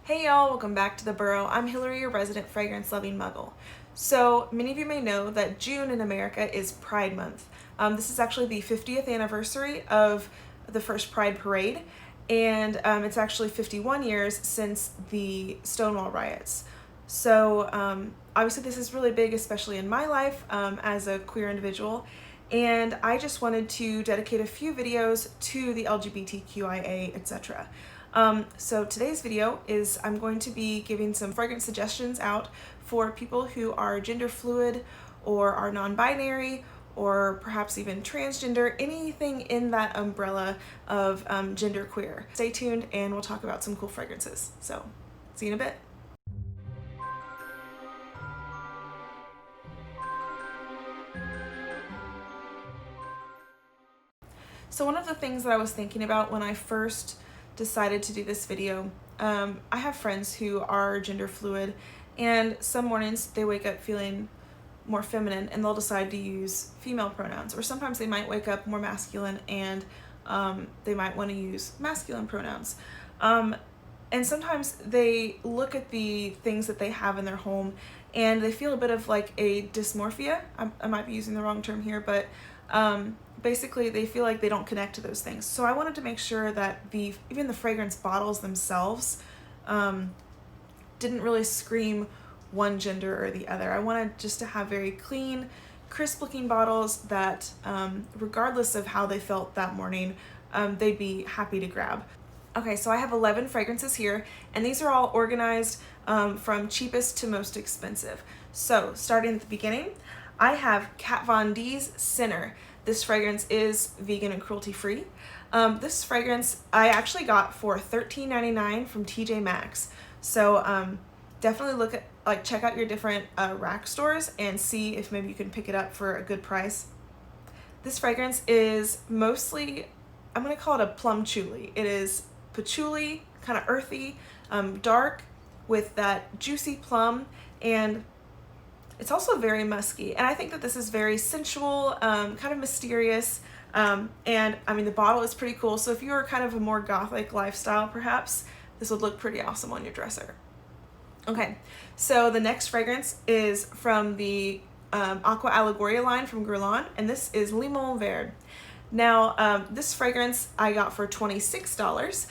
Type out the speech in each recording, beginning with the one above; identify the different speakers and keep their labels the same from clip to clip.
Speaker 1: Hey y'all, welcome back to The Burrow. I'm Hillary, your resident fragrance-loving muggle. So, many of you may know that June in America is Pride Month. This is actually the 50th anniversary of the first Pride Parade, and it's actually 51 years since the Stonewall riots. So, obviously this is really big, especially in my life as a queer individual, and I just wanted to dedicate a few videos to the LGBTQIA, etc. So today's video is I'm going to be giving some fragrance suggestions out for people who are gender fluid or are non-binary or perhaps even transgender, anything in that umbrella of genderqueer. Stay tuned and we'll talk about some cool fragrances. So, see you in a bit. So one of the things that I was thinking about when I first decided to do this video, I have friends who are gender fluid, and some mornings they wake up feeling more feminine and they'll decide to use female pronouns, or sometimes they might wake up more masculine and they might want to use masculine pronouns. And sometimes they look at the things that they have in their home and they feel a bit of like a dysmorphia. I might be using the wrong term here, but basically they feel like they don't connect to those things. So I wanted to make sure that even the fragrance bottles themselves didn't really scream one gender or the other. I wanted just to have very clean, crisp looking bottles that regardless of how they felt that morning, they'd be happy to grab. Okay, so I have 11 fragrances here, and these are all organized from cheapest to most expensive. So starting at the beginning, I have Kat Von D's Sinner. This fragrance is vegan and cruelty-free. This fragrance I actually got for $13.99 from TJ Maxx. So definitely check out your different rack stores and see if maybe you can pick it up for a good price. This fragrance is mostly, I'm gonna call it a plum chuli. It is patchouli, kind of earthy, dark with that juicy plum, and it's also very musky, and I think that this is very sensual, kind of mysterious, and I mean the bottle is pretty cool, so if you're kind of a more gothic lifestyle perhaps, this would look pretty awesome on your dresser. Okay, so the next fragrance is from the Aqua Allegoria line from Guerlain, and this is Limon Verde. Now, this fragrance I got for $26.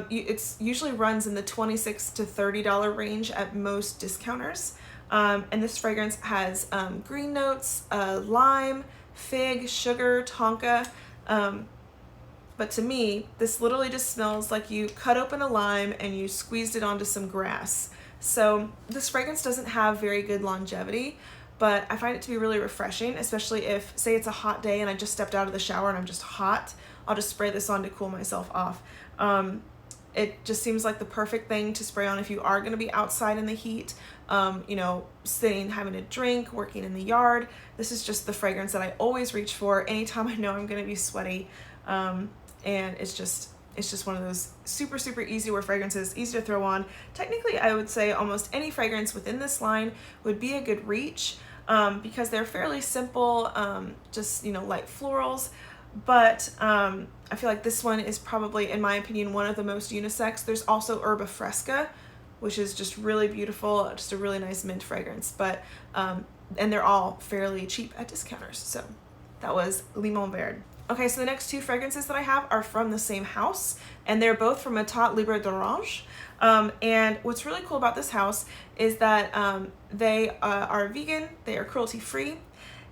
Speaker 1: It usually runs in the $26 to $30 range at most discounters. And this fragrance has green notes, lime, fig, sugar, tonka. But to me, this literally just smells like you cut open a lime and you squeezed it onto some grass. So this fragrance doesn't have very good longevity, but I find it to be really refreshing, especially if, say it's a hot day and I just stepped out of the shower and I'm just hot, I'll just spray this on to cool myself off. It just seems like the perfect thing to spray on if you are going to be outside in the heat, sitting, having a drink, working in the yard. This is just the fragrance that I always reach for anytime I know I'm going to be sweaty. And it's just one of those super, super easy wear fragrances, easy to throw on. Technically, I would say almost any fragrance within this line would be a good reach because they're fairly simple, just, light florals. But I feel like this one is probably, in my opinion, one of the most unisex. There's also Herba Fresca, which is just really beautiful, just a really nice mint fragrance. But and they're all fairly cheap at discounters. So that was Limon Verde. Okay, so the next two fragrances that I have are from the same house, and they're both from État Libre d'Orange. And what's really cool about this house is that they are vegan, they are cruelty-free,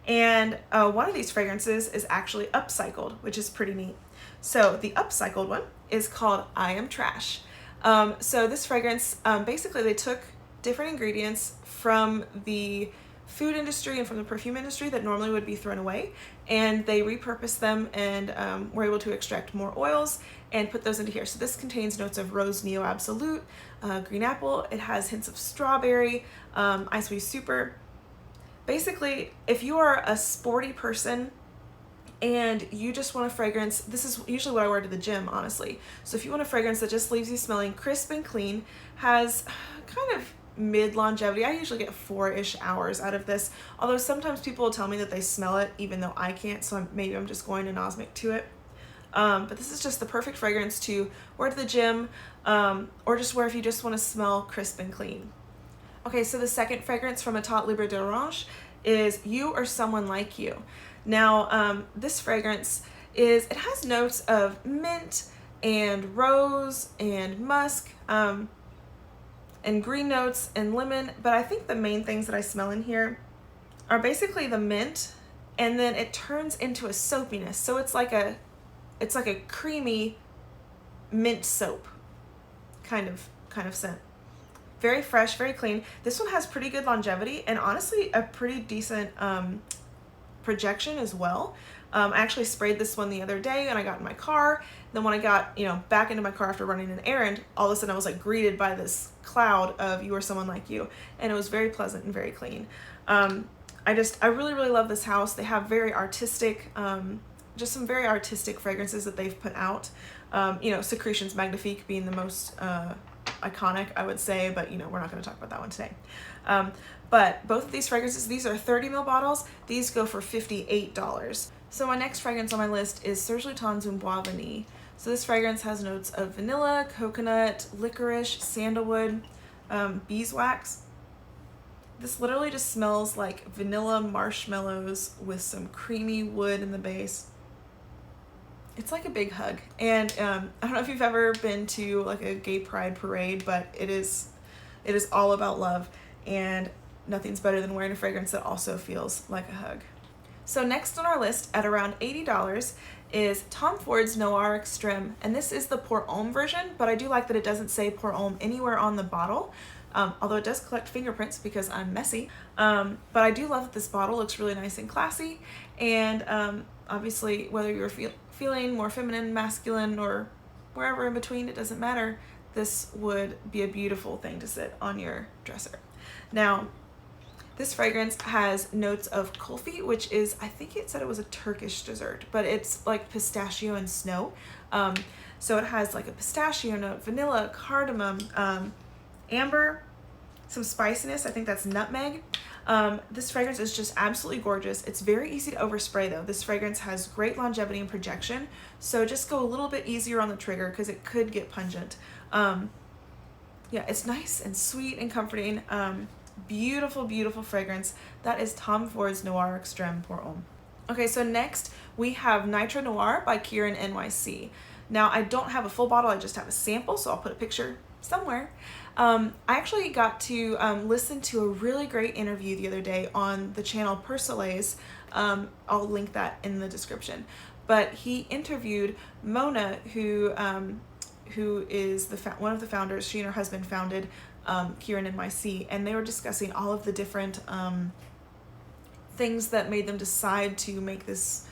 Speaker 1: and one of these fragrances is actually upcycled, which is pretty neat. So the upcycled one is called I Am Trash. So this fragrance, basically they took different ingredients from the food industry and from the perfume industry that normally would be thrown away, and they repurposed them and were able to extract more oils and put those into here. So this contains notes of Rose Neo Absolute, green apple, it has hints of strawberry, Ice Wee Super. Basically, if you are a sporty person and you just want a fragrance, this is usually what I wear to the gym, honestly. So if you want a fragrance that just leaves you smelling crisp and clean, has kind of mid longevity, I usually get 4-ish hours out of this, although sometimes people will tell me that they smell it even though I can't, so maybe I'm just going anosmic to it. But this is just the perfect fragrance to wear to the gym, or just wear if you just want to smell crisp and clean. Okay, so the second fragrance from État Libre d'Orange is You or Someone Like You. Now, this fragrance it has notes of mint and rose and musk, and green notes and lemon, but I think the main things that I smell in here are basically the mint, and then it turns into a soapiness. So it's like a creamy mint soap kind of scent. Very fresh, very clean. This one has pretty good longevity and honestly a pretty decent projection as well. I actually sprayed this one the other day and I got in my car. Then when I got, back into my car after running an errand, all of a sudden I was like greeted by this cloud of You or Someone Like You, and it was very pleasant and very clean. I really, really love this house. They have very artistic, just some very artistic fragrances that they've put out. Secretions Magnifique being the most iconic, I would say, but we're not going to talk about that one today. But both of these fragrances, these are 30 ml bottles. These go for $58. So my next fragrance on my list is Serge Lutens Bois Vanille. So this fragrance has notes of vanilla, coconut, licorice, sandalwood, beeswax. This literally just smells like vanilla marshmallows with some creamy wood in the base. It's like a big hug. And I don't know if you've ever been to like a gay pride parade, but it is all about love, and nothing's better than wearing a fragrance that also feels like a hug. So next on our list at around $80 is Tom Ford's Noir Extreme, and this is the Pour Homme version, but I do like that it doesn't say Pour Homme anywhere on the bottle, although it does collect fingerprints because I'm messy. But I do love that this bottle looks really nice and classy, and obviously whether you're feeling more feminine, masculine, or wherever in between, it doesn't matter. This would be a beautiful thing to sit on your dresser. Now, this fragrance has notes of kulfi, which is, I think it said it was a Turkish dessert, but it's like pistachio and snow. So it has like a pistachio note, vanilla, cardamom, amber, some spiciness. I think that's nutmeg. This fragrance is just absolutely gorgeous. It's very easy to overspray though. This fragrance has great longevity and projection, so just go a little bit easier on the trigger because it could get pungent. Yeah, it's nice and sweet and comforting. Beautiful, beautiful fragrance. That is Tom Ford's Noir Extreme Pour Homme. Okay, so next we have Nitra Noir by Kierin NYC. Now, I don't have a full bottle, I just have a sample, so I'll put a picture somewhere. I actually got to listen to a really great interview the other day on the channel Persole's. I'll link that in the description. But he interviewed Mona, who is one of the founders. She and her husband founded Kierin NYC, and they were discussing all of the different things that made them decide to make this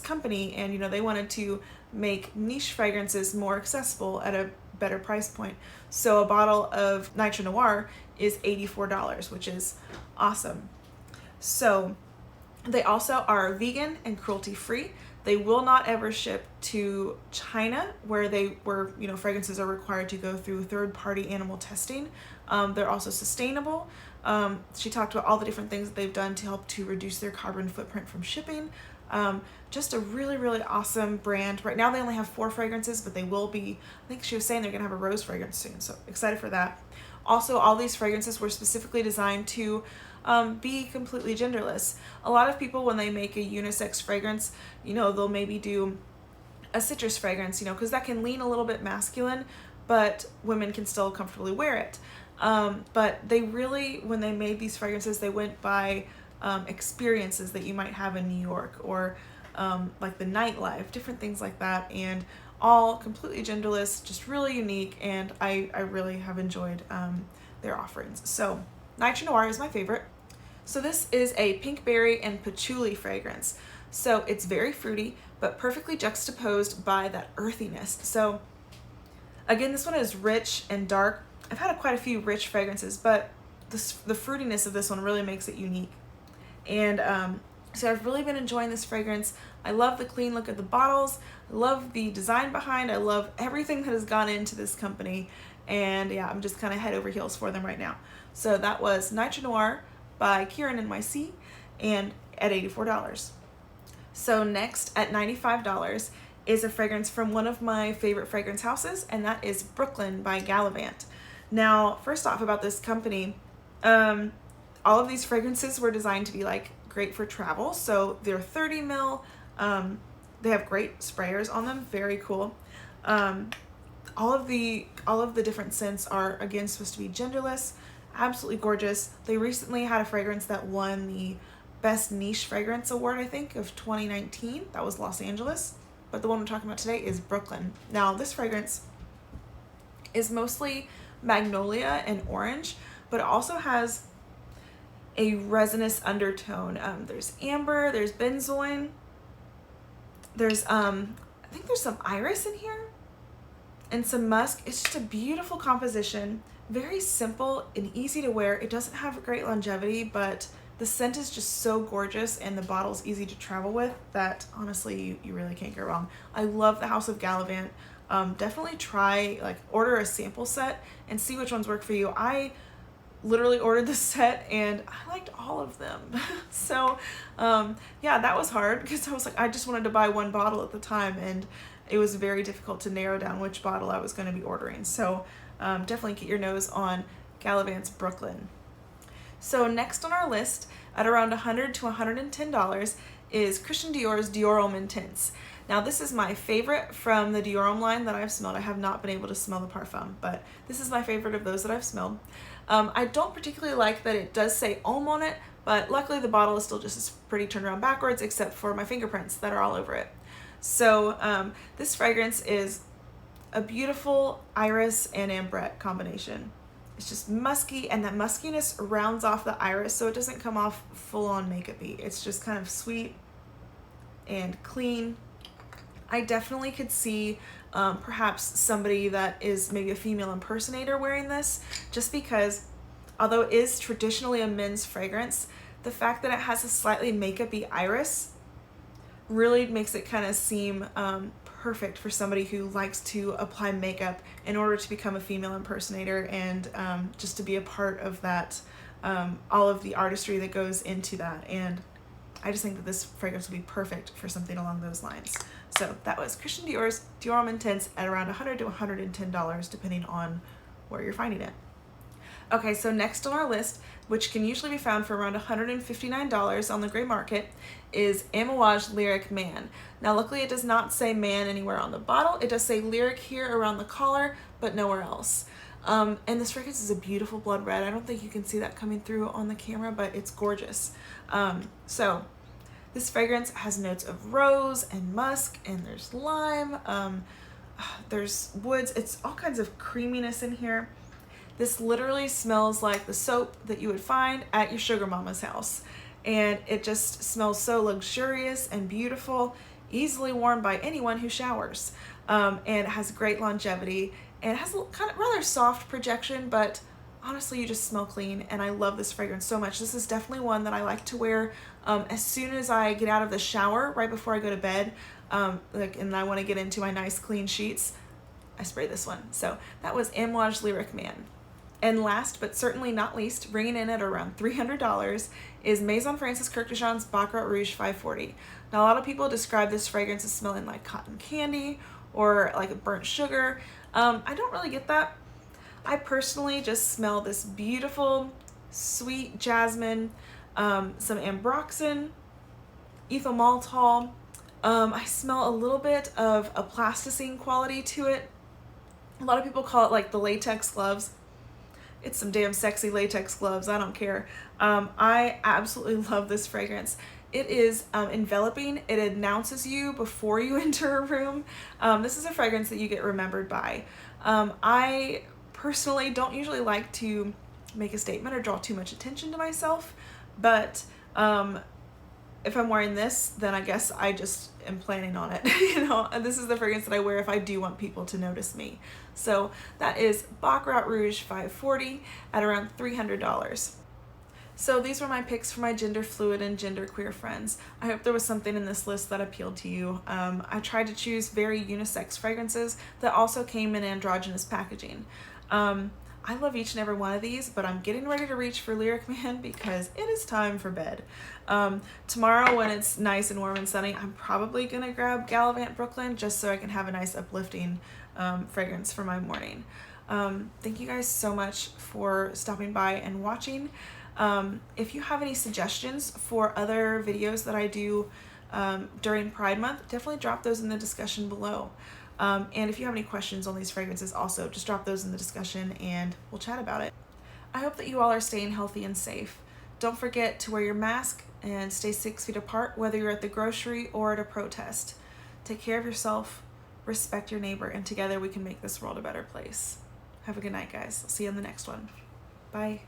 Speaker 1: company. And they wanted to make niche fragrances more accessible at a better price point. So a bottle of Nitra Noir is $84, which is awesome. So they also are vegan and cruelty free. They will not ever ship to China, where fragrances are required to go through third-party animal testing. They're also sustainable. She talked about all the different things that they've done to help to reduce their carbon footprint from shipping. Just a really, really awesome brand. Right now they only have 4 fragrances, but they will be, I think she was saying they're gonna have a rose fragrance soon, so excited for that. Also, all these fragrances were specifically designed to be completely genderless. A lot of people, when they make a unisex fragrance, they'll maybe do a citrus fragrance, because that can lean a little bit masculine, but women can still comfortably wear it. But they really, when they made these fragrances, they went by experiences that you might have in New York, or like the nightlife, different things like that, and all completely genderless, just really unique, and I really have enjoyed their offerings. So Nitra Noir is my favorite. So this is a pink berry and patchouli fragrance. So it's very fruity, but perfectly juxtaposed by that earthiness. So again, this one is rich and dark. I've had quite a few rich fragrances, but the fruitiness of this one really makes it unique. And so I've really been enjoying this fragrance. I love the clean look of the bottles. I love the design behind. I love everything that has gone into this company. And yeah, I'm just kind of head over heels for them right now. So that was Nitra Noir by Kierin NYC, and at $84. So next at $95 is a fragrance from one of my favorite fragrance houses, and that is Brooklyn by Gallivant. Now, first off about this company, all of these fragrances were designed to be like great for travel. So they're 30 mil. They have great sprayers on them. Very cool. All of the different scents are, again, supposed to be genderless. Absolutely gorgeous. They recently had a fragrance that won the Best Niche Fragrance Award, I think, of 2019. That was Los Angeles. But the one we're talking about today is Brooklyn. Now, this fragrance is mostly magnolia and orange, but it also has a resinous undertone. There's amber, there's benzoin, there's I think there's some iris in here, and some musk. It's just a beautiful composition, very simple and easy to wear. It doesn't have great longevity, but the scent is just so gorgeous, and the bottle's easy to travel with that honestly you really can't go wrong. I love the House of Gallivant. Definitely try, like, order a sample set and see which ones work for you. I literally ordered the set and I liked all of them. So yeah, that was hard because I was like, I just wanted to buy one bottle at the time, and it was very difficult to narrow down which bottle I was going to be ordering. So definitely get your nose on Gallivant's Brooklyn. So next on our list, at around $100 to $110, is Christian Dior's Dior Oud Tints. Now, this is my favorite from the Dior Homme line that I've smelled. I have not been able to smell the parfum, but this is my favorite of those that I've smelled. I don't particularly like that it does say Homme on it, but luckily the bottle is still just as pretty turned around backwards, except for my fingerprints that are all over it. So this fragrance is a beautiful iris and ambrette combination. It's just musky, and that muskiness rounds off the iris, so it doesn't come off full-on makeup-y. It's just kind of sweet and clean. I definitely could see perhaps somebody that is maybe a female impersonator wearing this, just because although it is traditionally a men's fragrance, the fact that it has a slightly makeup-y iris really makes it kind of seem perfect for somebody who likes to apply makeup in order to become a female impersonator, and just to be a part of that, all of the artistry that goes into that. And I just think that this fragrance would be perfect for something along those lines. So that was Christian Dior's Dior Homme Tints at around $100 to $110, depending on where you're finding it. Okay, so next on our list, which can usually be found for around $159 on the gray market, is Amouage Lyric Man. Now, luckily it does not say man anywhere on the bottle. It does say lyric here around the collar, but nowhere else. And this fragrance is a beautiful blood red. I don't think you can see that coming through on the camera, but it's gorgeous. So this fragrance has notes of rose and musk, and there's lime, there's woods. It's all kinds of creaminess in here. This literally smells like the soap that you would find at your sugar mama's house. And it just smells so luxurious and beautiful, easily worn by anyone who showers. And it has great longevity, and it has a kind of rather soft projection, but honestly, you just smell clean, and I love this fragrance so much. This is definitely one that I like to wear as soon as I get out of the shower, right before I go to bed, and I want to get into my nice clean sheets. I spray this one. So that was Amouage Lyric Man. And last but certainly not least, bringing in at around $300, is Maison Francis Kurkdjian's Baccarat Rouge 540. Now, a lot of people describe this fragrance as smelling like cotton candy or like a burnt sugar. I don't really get that. I personally just smell this beautiful, sweet jasmine, some ambroxan, ethyl maltol. I smell a little bit of a plasticine quality to it. A lot of people call it like the latex gloves. It's some damn sexy latex gloves, I don't care. I absolutely love this fragrance. It is enveloping. It announces you before you enter a room. This is a fragrance that you get remembered by. I personally don't usually like to make a statement or draw too much attention to myself, but if I'm wearing this, then I guess I just am planning on it. You know, and this is the fragrance that I wear if I do want people to notice me. So that is Baccarat Rouge 540 at around $300. So these were my picks for my gender fluid and gender queer friends. I hope there was something in this list that appealed to you. I tried to choose very unisex fragrances that also came in androgynous packaging. I love each and every one of these, but I'm getting ready to reach for Lyric Man because it is time for bed. Tomorrow when it's nice and warm and sunny, I'm probably gonna grab Gallivant Brooklyn just so I can have a nice uplifting fragrance for my morning. Thank you guys so much for stopping by and watching. If you have any suggestions for other videos that I do during Pride Month, definitely drop those in the discussion below. And if you have any questions on these fragrances also, just drop those in the discussion and we'll chat about it. I hope that you all are staying healthy and safe. Don't forget to wear your mask and stay 6 feet apart, whether you're at the grocery or at a protest. Take care of yourself, respect your neighbor, and together we can make this world a better place. Have a good night, guys. I'll see you in the next one. Bye.